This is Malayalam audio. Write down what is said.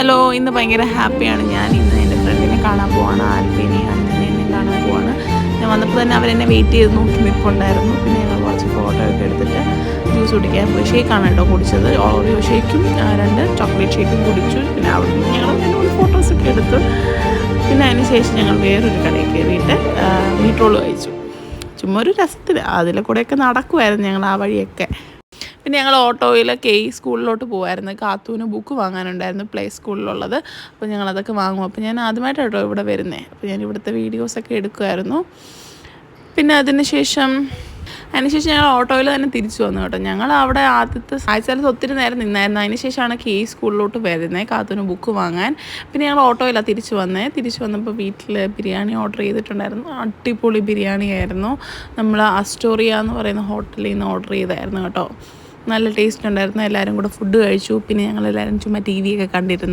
ഹലോ, ഇന്ന് ഭയങ്കര ഹാപ്പിയാണ്. ഞാൻ ഇന്ന് എൻ്റെ ഫ്രണ്ടിനെ കാണാൻ പോവാണ്. ആൽഫിനെയും അഞ്ജനേനെയും കാണാൻ പോവാണ്. ഞാൻ വന്നപ്പോൾ തന്നെ അവരെന്നെ വെയിറ്റ് ചെയ്ത് നോക്കി നിൽപ്പുണ്ടായിരുന്നു. പിന്നെ ഞങ്ങൾ കുറച്ച് ഫോട്ടോ ഒക്കെ എടുത്തിട്ട് ജ്യൂസ് കുടിക്കാൻ പോയി. ഷേക്കാണ് കേട്ടോ കുടിച്ചത്. ഓറിയോ ഷേക്കും 2 ചോക്ലേറ്റ് ഷേക്കും കുടിച്ചു. പിന്നെ അവിടെ ഞങ്ങൾ 2 ഫോട്ടോസൊക്കെ എടുത്തു. പിന്നെ അതിന് ശേഷം ഞങ്ങൾ വേറൊരു കടയിൽ കയറിയിട്ട് മീറ്റ് റോൾ കഴിച്ചു. ചുമ്മാ ഒരു രസത്തിന് അതിലെ കൂടെയൊക്കെ നടക്കുമായിരുന്നു ഞങ്ങൾ ആ വഴിയൊക്കെ. പിന്നെ ഞങ്ങൾ ഓട്ടോയിൽ സ്കൂളിലോട്ട് പോകുമായിരുന്നു. കാത്തൂന് ബുക്ക് വാങ്ങാനുണ്ടായിരുന്നു, പ്ലേ സ്കൂളിലുള്ളത്. അപ്പോൾ ഞങ്ങളതൊക്കെ വാങ്ങും. അപ്പോൾ ഞാൻ ആദ്യമായിട്ടാണ് ഇവിടെ വരുന്നത്. അപ്പോൾ ഞാൻ ഇവിടുത്തെ വീഡിയോസൊക്കെ എടുക്കുമായിരുന്നു. പിന്നെ അതിനുശേഷം ഞങ്ങൾ ഓട്ടോയിൽ തന്നെ തിരിച്ചു വന്നു കേട്ടോ. ഞങ്ങൾ അവിടെ ആദ്യത്തെ ആഴ്ചയിൽ ഒത്തിരി നേരം നിന്നായിരുന്നു. അതിനുശേഷമാണ് സ്കൂളിലോട്ട് വരുന്നത്, കാത്തൂന് ബുക്ക് വാങ്ങാൻ. പിന്നെ ഞങ്ങൾ ഓട്ടോയിലാണ് തിരിച്ചു വന്നപ്പോൾ വീട്ടിൽ ബിരിയാണി ഓർഡർ ചെയ്തിട്ടുണ്ടായിരുന്നു. അടിപൊളി ബിരിയാണി ആയിരുന്നു. നമ്മൾ അസ്റ്റോറിയ എന്ന് പറയുന്ന ഹോട്ടലിൽ നിന്ന് ഓർഡർ ചെയ്തായിരുന്നു കേട്ടോ. നല്ല ടേസ്റ്റ് ഉണ്ടായിരുന്നു. എല്ലാവരും കൂടെ ഫുഡ് കഴിച്ചു. പിന്നെ ഞങ്ങളെല്ലാവരും ചുമ്മാ TV ഒക്കെ കണ്ടിരുന്നു.